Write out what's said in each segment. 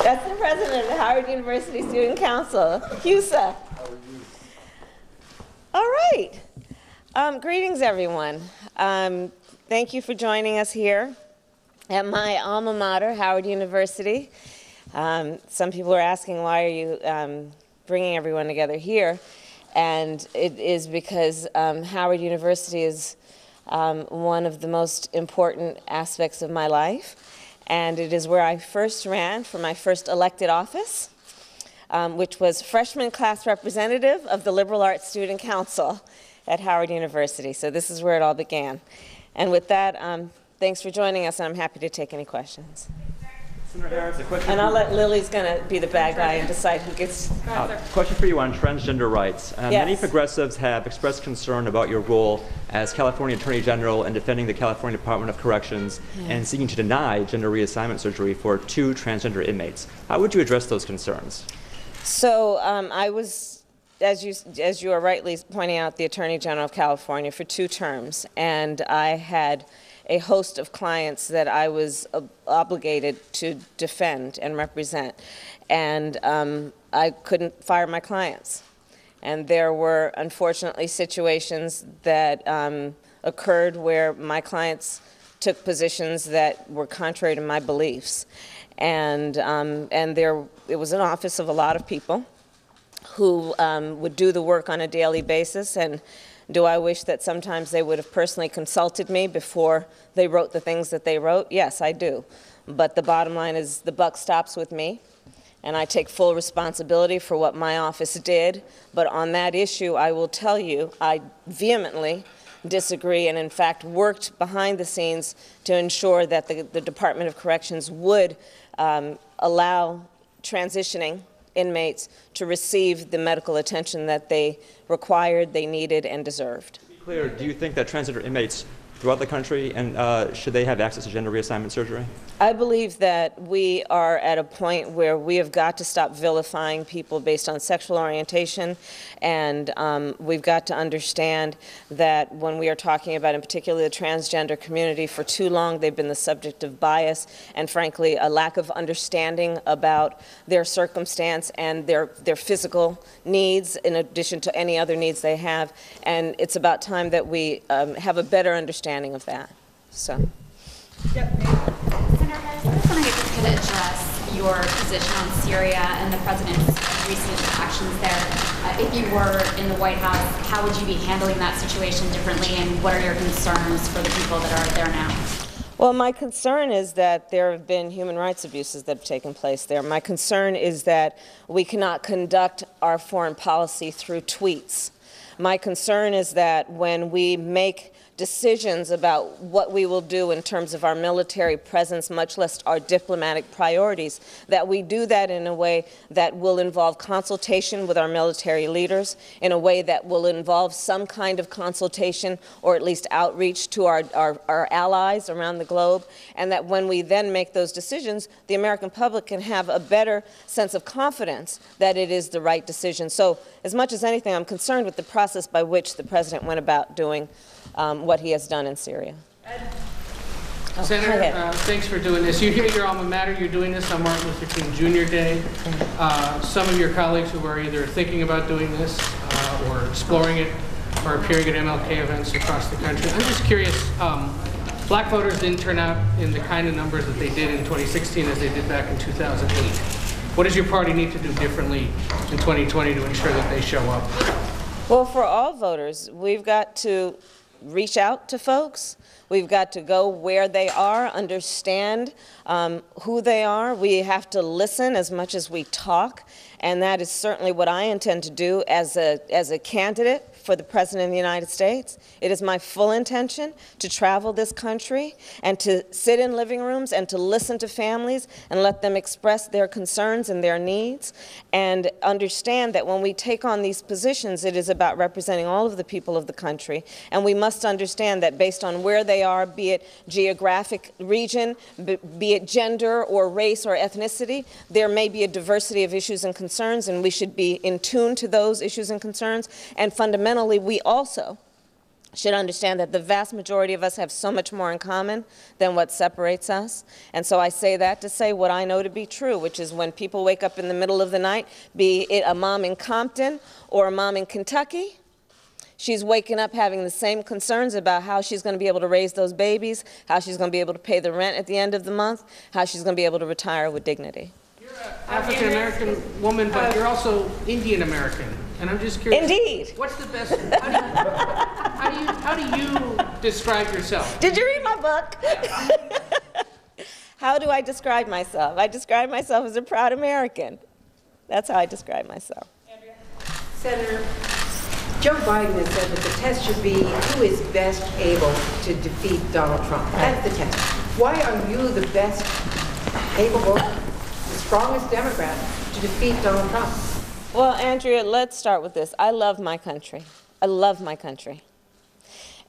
That's the president of the Howard University Student Council, CUSA. All right. Greetings, everyone. Thank you for joining us here at my alma mater, Howard University. Some people are asking, why are you bringing everyone together here? And it is because Howard University is one of the most important aspects of my life. And it is where I first ran for my first elected office, which was freshman class representative of the Liberal Arts Student Council at Howard University. So this is where it all began. And with that, thanks for joining us, and I'm happy to take any questions. Senator Harris, a question. And I'll let Lily's going to be the bad guy and decide who gets. Question for you on transgender rights. Yes. Many progressives have expressed concern about your role as California Attorney General in defending the California Department of Corrections and seeking to deny gender reassignment surgery for 2 transgender inmates. How would you address those concerns? So I was, as you are rightly pointing out, the Attorney General of California for 2 terms, and I had a host of clients that I was obligated to defend and represent, and I couldn't fire my clients. And there were, unfortunately, situations that occurred where my clients took positions that were contrary to my beliefs. And it was an office of a lot of people who would do the work on a daily basis. And do I wish that sometimes they would have personally consulted me before they wrote the things that they wrote? Yes, I do. But the bottom line is the buck stops with me, and I take full responsibility for what my office did. But on that issue, I will tell you, I vehemently disagree, and in fact worked behind the scenes to ensure that the Department of Corrections would allow transitioning inmates to receive the medical attention that they required, they needed, and deserved. To be clear, do you think that transgender inmates throughout the country, and should they have access to gender reassignment surgery? I believe that we are at a point where we have got to stop vilifying people based on sexual orientation, and we've got to understand that when we are talking about, in particular, the transgender community, for too long they've been the subject of bias and, frankly, a lack of understanding about their circumstance and their physical needs in addition to any other needs they have. And it's about time that we have a better understanding of that. So. Yep. Senator Harris, I was wondering if you could address your position on Syria and the president's recent actions there. If you were in the White House, how would you be handling that situation differently, and what are your concerns for the people that are there now? Well, my concern is that there have been human rights abuses that have taken place there. My concern is that we cannot conduct our foreign policy through tweets. My concern is that when we make decisions about what we will do in terms of our military presence, much less our diplomatic priorities, that we do that in a way that will involve consultation with our military leaders, in a way that will involve some kind of consultation or at least outreach to our allies around the globe, and that when we then make those decisions, the American public can have a better sense of confidence that it is the right decision. So as much as anything, I'm concerned with the process by which the president went about doing what he has done in Syria. Senator, thanks for doing this. You hear your alma mater, you're doing this on Martin Luther King Jr. Day. Some of your colleagues who are either thinking about doing this or exploring it are appearing at MLK events across the country. I'm just curious, black voters didn't turn out in the kind of numbers that they did in 2016 as they did back in 2008. What does your party need to do differently in 2020 to ensure that they show up? Well, for all voters, we've got to reach out to folks. We've got to go where they are, understand who they are. We have to listen as much as we talk, and that is certainly what I intend to do as a candidate for the President of the United States. It is my full intention to travel this country and to sit in living rooms and to listen to families and let them express their concerns and their needs, and understand that when we take on these positions, it is about representing all of the people of the country. And we must understand that based on where they are, be it geographic region, be it gender or race or ethnicity, there may be a diversity of issues and concerns, and we should be in tune to those issues and concerns. And fundamentally, we also should understand that the vast majority of us have so much more in common than what separates us. And so I say that to say what I know to be true, which is when people wake up in the middle of the night, be it a mom in Compton or a mom in Kentucky, she's waking up having the same concerns about how she's going to be able to raise those babies, how she's going to be able to pay the rent at the end of the month, how she's going to be able to retire with dignity. You're an African-American woman, but you're also Indian-American. And I'm just curious. Indeed. What's the best? How do you describe yourself? Did you read my book? How do I describe myself? I describe myself as a proud American. That's how I describe myself. Senator, Joe Biden has said that the test should be who is best able to defeat Donald Trump. That's the test. Why are you the best capable, the strongest Democrat to defeat Donald Trump? Well, Andrea, let's start with this. I love my country. I love my country.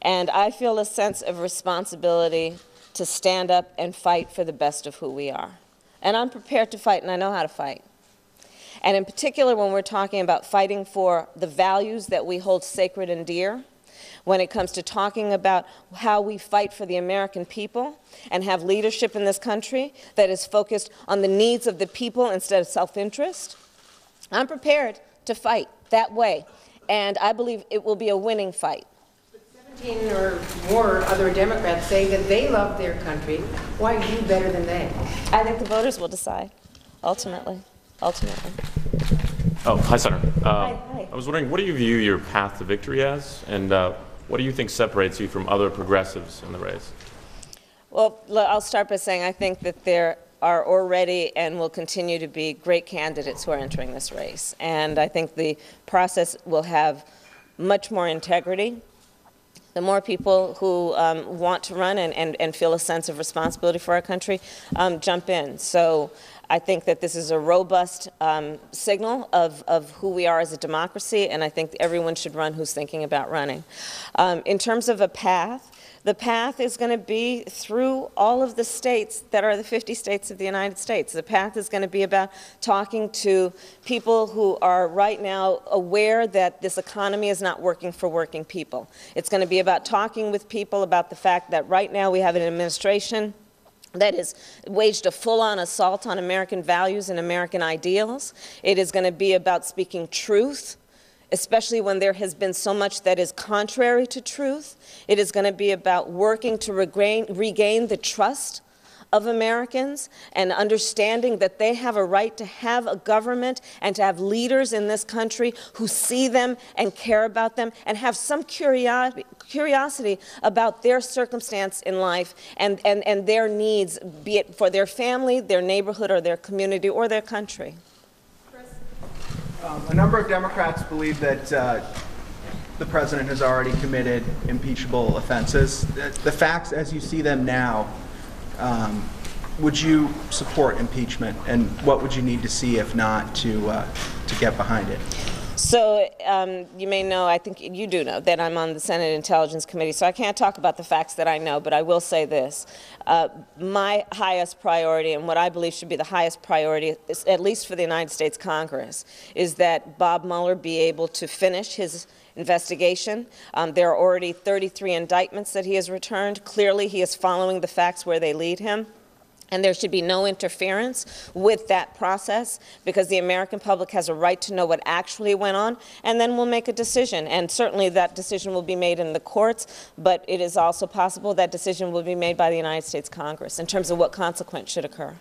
And I feel a sense of responsibility to stand up and fight for the best of who we are. And I'm prepared to fight, and I know how to fight. And in particular, when we're talking about fighting for the values that we hold sacred and dear, when it comes to talking about how we fight for the American people and have leadership in this country that is focused on the needs of the people instead of self-interest, I'm prepared to fight that way, and I believe it will be a winning fight. But 17 or more other Democrats say that they love their country. Why are you better than they? I think the voters will decide, ultimately. Ultimately. Oh, hi, Senator. Hi. I was wondering, what do you view your path to victory as, and what do you think separates you from other progressives in the race? Well, I'll start by saying I think that there are already and will continue to be great candidates who are entering this race. And I think the process will have much more integrity. The more people who want to run and feel a sense of responsibility for our country jump in. So I think that this is a robust signal of who we are as a democracy, and I think everyone should run who's thinking about running. In terms of a path, the path is going to be through all of the states that are the 50 states of the United States. The path is going to be about talking to people who are right now aware that this economy is not working for working people. It's going to be about talking with people about the fact that right now we have an administration that has waged a full-on assault on American values and American ideals. It is going to be about speaking truth, especially when there has been so much that is contrary to truth. It is going to be about working to regain the trust of Americans and understanding that they have a right to have a government and to have leaders in this country who see them and care about them and have some curiosity about their circumstance in life and their needs, be it for their family, their neighborhood, or their community, or their country. A number of Democrats believe that the president has already committed impeachable offenses. The facts as you see them now, would you support impeachment, and what would you need to see, if not, to get behind it? So you may know, I think you do know, that I'm on the Senate Intelligence Committee, so I can't talk about the facts that I know, but I will say this. My highest priority, and what I believe should be the highest priority, at least for the United States Congress, is that Bob Mueller be able to finish his investigation. There are already 33 indictments that he has returned. Clearly, he is following the facts where they lead him. And there should be no interference with that process, because the American public has a right to know what actually went on, and then we'll make a decision. And certainly that decision will be made in the courts, but it is also possible that decision will be made by the United States Congress in terms of what consequence should occur.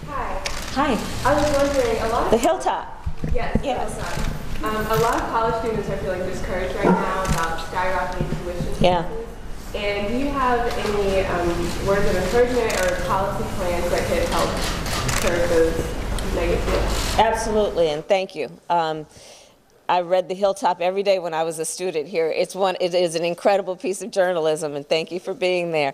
Hi. Hi. I was wondering, a lot of... The Hilltop. Yes, the Yes. Hilltop. A lot of college students are feeling discouraged right now about skyrocketing tuition Yeah. prices. And do you have any words of encouragement or policy plans that could help curb those negative feelings? Absolutely, and thank you. I read The Hilltop every day when I was a student here. It is an incredible piece of journalism, and thank you for being there.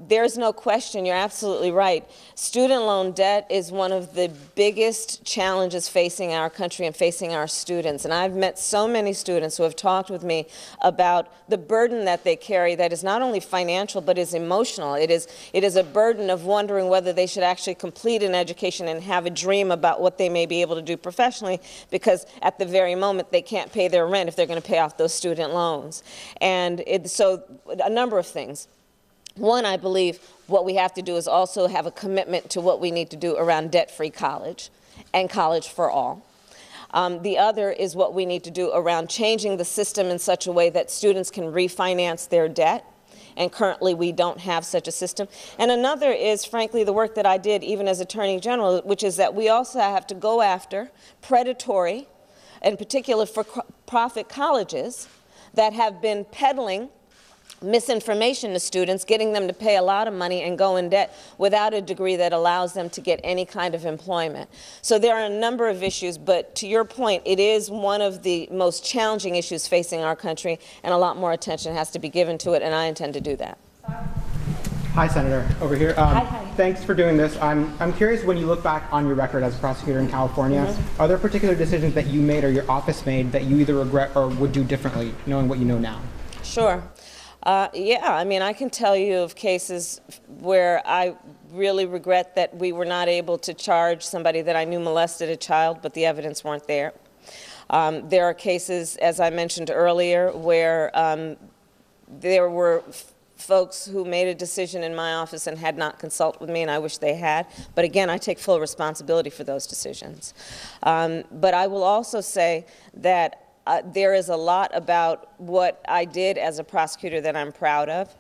There's no question, you're absolutely right. Student loan debt is one of the biggest challenges facing our country and facing our students. And I've met so many students who have talked with me about the burden that they carry that is not only financial but is emotional. It is a burden of wondering whether they should actually complete an education and have a dream about what they may be able to do professionally, because at the very moment they can't pay their rent if they're going to pay off those student loans. And so a number of things. One, I believe what we have to do is also have a commitment to what we need to do around debt-free college and college for all. The other is what we need to do around changing the system in such a way that students can refinance their debt. And currently we don't have such a system. And another is, frankly, the work that I did even as Attorney General, which is that we also have to go after predatory, in particular for-profit colleges that have been peddling misinformation to students, getting them to pay a lot of money and go in debt without a degree that allows them to get any kind of employment. So there are a number of issues, but to your point, it is one of the most challenging issues facing our country, and a lot more attention has to be given to it, and I intend to do that. Hi, Senator, over here. Hi. Thanks for doing this. I'm curious, when you look back on your record as a prosecutor in California, are there particular decisions that you made or your office made that you either regret or would do differently, knowing what you know now? Sure. Yeah, I mean, I can tell you of cases where I really regret that we were not able to charge somebody that I knew molested a child, but the evidence weren't there. There are cases, as I mentioned earlier, where there were folks who made a decision in my office and had not consulted with me, and I wish they had. But again, I take full responsibility for those decisions. But I will also say that there is a lot about what I did as a prosecutor that I'm proud of,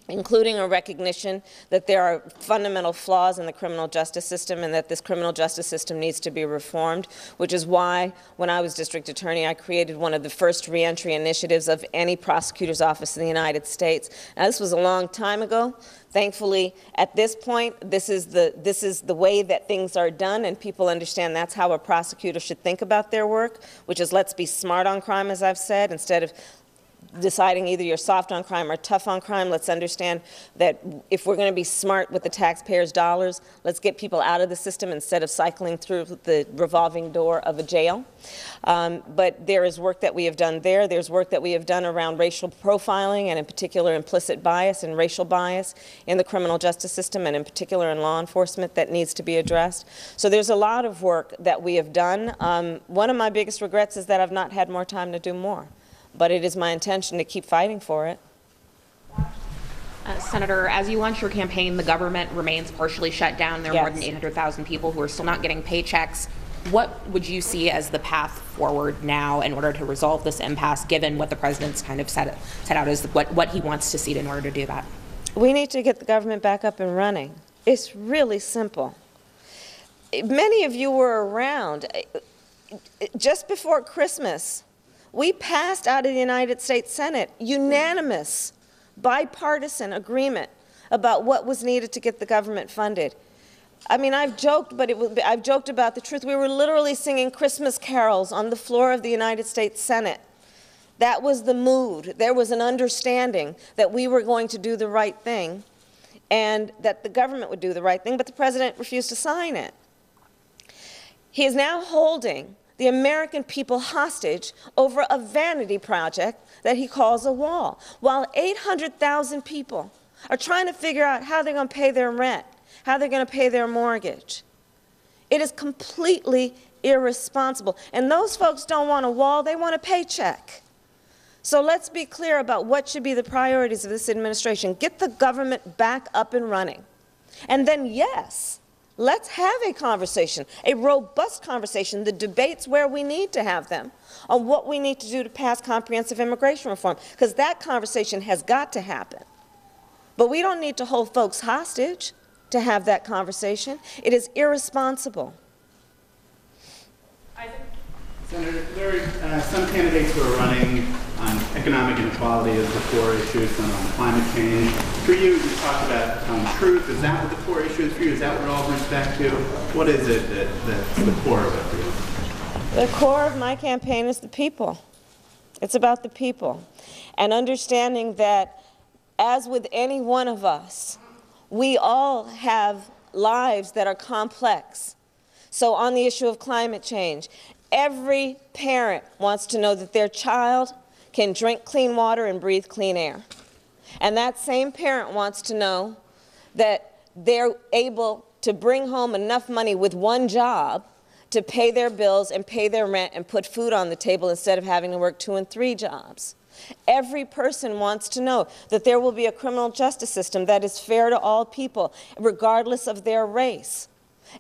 including a recognition that there are fundamental flaws in the criminal justice system and that this criminal justice system needs to be reformed, which is why when I was district attorney, I created one of the first reentry initiatives of any prosecutor's office in the United States. Now, this was a long time ago. Thankfully, at this point, this is the way that things are done, and people understand that's how a prosecutor should think about their work, which is let's be smart on crime, as I've said, instead of deciding either you're soft on crime or tough on crime. Let's understand that if we're going to be smart with the taxpayers' dollars, let's get people out of the system instead of cycling through the revolving door of a jail. But there is work that we have done there. There's work that we have done around racial profiling, and in particular implicit bias and racial bias in the criminal justice system, and in particular in law enforcement, that needs to be addressed. So there's a lot of work that we have done. One of my biggest regrets is that I've not had more time to do more. But it is my intention to keep fighting for it. Senator, as you launch your campaign, the government remains partially shut down. There are more than 800,000 people who are still not getting paychecks. What would you see as the path forward now in order to resolve this impasse, given what the president's kind of set out as what he wants to see in order to do that? We need to get the government back up and running. It's really simple. Many of you were around. Just before Christmas, we passed out of the United States Senate unanimous, bipartisan agreement about what was needed to get the government funded. I mean, I've joked, but I've joked about the truth. We were literally singing Christmas carols on the floor of the United States Senate. That was the mood. There was an understanding that we were going to do the right thing and that the government would do the right thing, but the president refused to sign it. He is now holding the American people hostage over a vanity project that he calls a wall, while 800,000 people are trying to figure out how they're going to pay their rent, how they're going to pay their mortgage. It is completely irresponsible. And those folks don't want a wall, they want a paycheck. So let's be clear about what should be the priorities of this administration. Get the government back up and running. And then, yes, let's have a conversation, a robust conversation, the debates where we need to have them, on what we need to do to pass comprehensive immigration reform, because that conversation has got to happen. But we don't need to hold folks hostage to have that conversation. It is irresponsible. Senator, there are some candidates who are running on economic inequality as the core issue, some on climate change. For you, you talked about truth. Is that what the core issue is for you? Is that what it all brings back to? What is it that's the core of it for you? The core of my campaign is the people. It's about the people. And understanding that, as with any one of us, We all have lives that are complex. So on the issue of climate change, every parent wants to know that their child can drink clean water and breathe clean air. And that same parent wants to know that they're able to bring home enough money with one job to pay their bills and pay their rent and put food on the table instead of having to work 2 and 3 jobs. Every person wants to know that there will be a criminal justice system that is fair to all people, regardless of their race.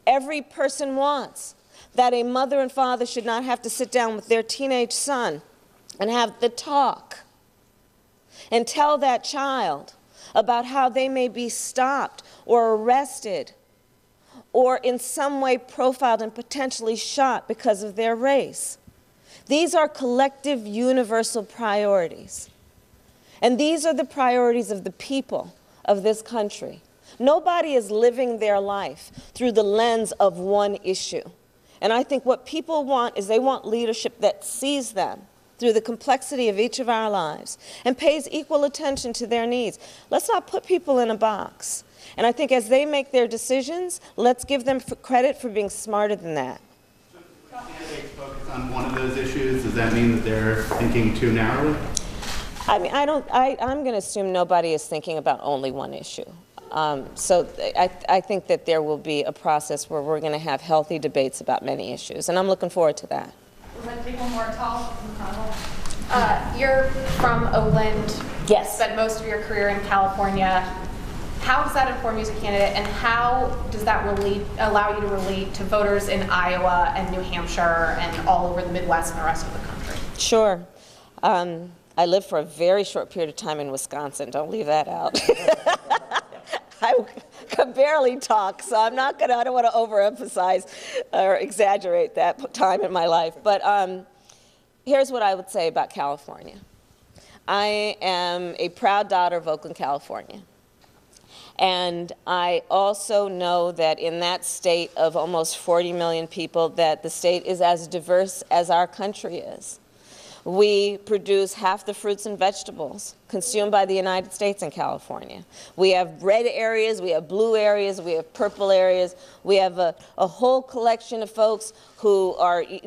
Every person wants that a mother and father should not have to sit down with their teenage son and have the talk and tell that child about how they may be stopped or arrested or in some way profiled and potentially shot because of their race. These are collective universal priorities. And these are the priorities of the people of this country. Nobody is living their life through the lens of one issue. And I think what people want is they want leadership that sees them through the complexity of each of our lives and pays equal attention to their needs. Let's not put people in a box. And I think as they make their decisions, let's give them credit for being smarter than that. So if candidates focus on one of those issues, does that mean that they're thinking too narrowly? I mean, I'm going to assume nobody is thinking about only one issue. So I think that there will be a process where we're going to have healthy debates about many issues, and I'm looking forward to that. We're going to take one more call from Connell. You're from Oakland. Yes. Spent most of your career in California. How does that inform you as a candidate, and how does that allow you to relate to voters in Iowa and New Hampshire and all over the Midwest and the rest of the country? Sure. I lived for a very short period of time in Wisconsin. Don't leave that out. I could barely talk, so I don't want to overemphasize or exaggerate that time in my life. But here's what I would say about California. I am a proud daughter of Oakland, California. And I also know that in that state of almost 40 million people, that the state is as diverse as our country is. We produce half the fruits and vegetables consumed by the United States in California. We have red areas, we have blue areas, we have purple areas. We have a whole collection of folks who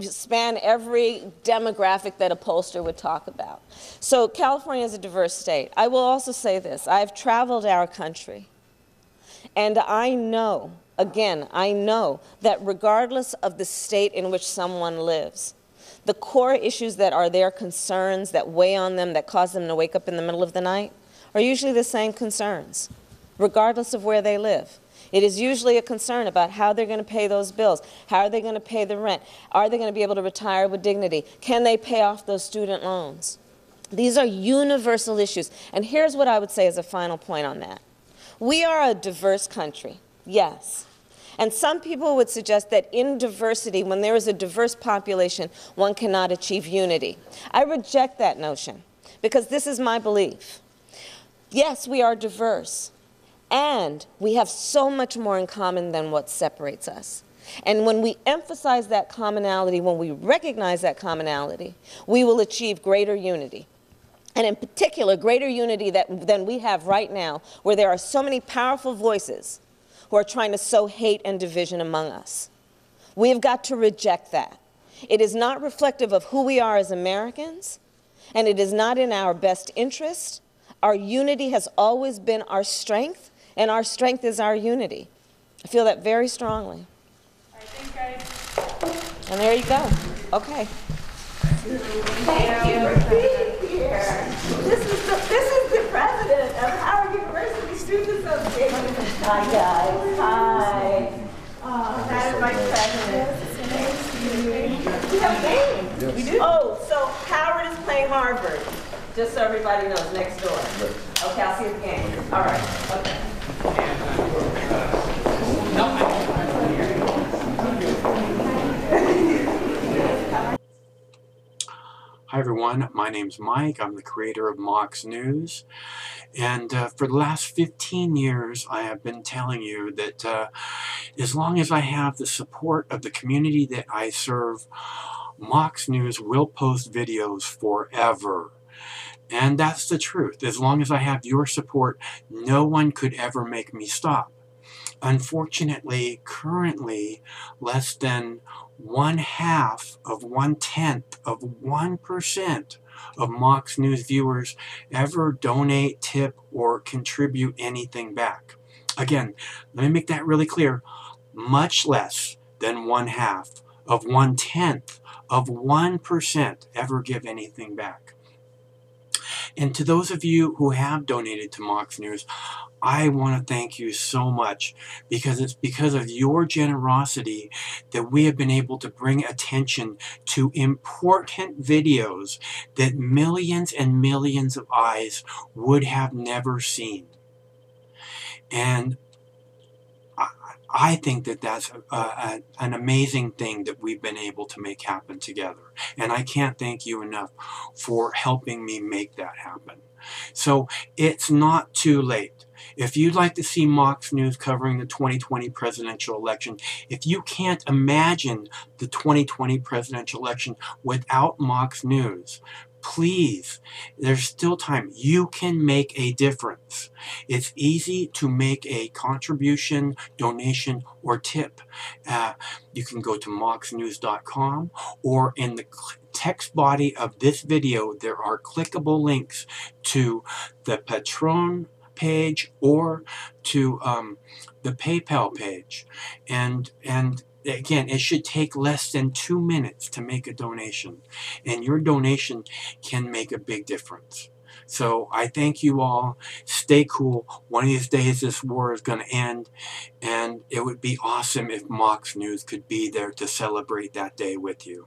span every demographic that a pollster would talk about. So California is a diverse state. I will also say this. I've traveled our country, and I know, again, I know that regardless of the state in which someone lives, the core issues that are their concerns, that weigh on them, that cause them to wake up in the middle of the night, are usually the same concerns, regardless of where they live. It is usually a concern about how they're going to pay those bills, how are they going to pay the rent, are they going to be able to retire with dignity, can they pay off those student loans? These are universal issues. And here's what I would say as a final point on that. We are a diverse country, yes. And some people would suggest that in diversity, when there is a diverse population, one cannot achieve unity. I reject that notion, because this is my belief. Yes, we are diverse, and we have so much more in common than what separates us. And when we emphasize that commonality, when we recognize that commonality, we will achieve greater unity. And in particular, greater unity than we have right now, where there are so many powerful voices who are trying to sow hate and division among us. We have got to reject that. It is not reflective of who we are as Americans, and it is not in our best interest. Our unity has always been our strength, and our strength is our unity. I feel that very strongly. All right, thanks, guys. And there you go. Okay. Thank you for being here. This is the president of Howard University Students Association. Hi, guys. Hi. That is my president. Nice to meet you. We have a game. Yes. We do. Oh, so Howard is playing Harvard. Just so everybody knows, next door. Okay, I'll see you at the game. All right. Okay. Hi everyone, my name's Mike. I'm the creator of Mox News, and for the last 15 years I have been telling you that as long as I have the support of the community that I serve, Mox News will post videos forever. And that's the truth. As long as I have your support, no one could ever make me stop. Unfortunately, currently, less than 1/2 of 1/10 of 1% of Mox News viewers ever donate, tip, or contribute anything back. Again, let me make that really clear. Much less than 1/2 of 1/10 of 1% ever give anything back. And to those of you who have donated to Mox News, I want to thank you so much, because it's because of your generosity that we have been able to bring attention to important videos that millions and millions of eyes would have never seen. And I think that that's an amazing thing that we've been able to make happen together. And I can't thank you enough for helping me make that happen. So it's not too late. If you'd like to see Mox News covering the 2020 presidential election, if you can't imagine the 2020 presidential election without Mox News, please, there's still time. You can make a difference. It's easy to make a contribution, donation, or tip. You can go to moxnews.com, or in the text body of this video, there are clickable links to the Patreon page or to the PayPal page. And again, it should take less than 2 minutes to make a donation, and your donation can make a big difference. So I thank you all. Stay cool. One of these days this war is going to end, and it would be awesome if Mox News could be there to celebrate that day with you.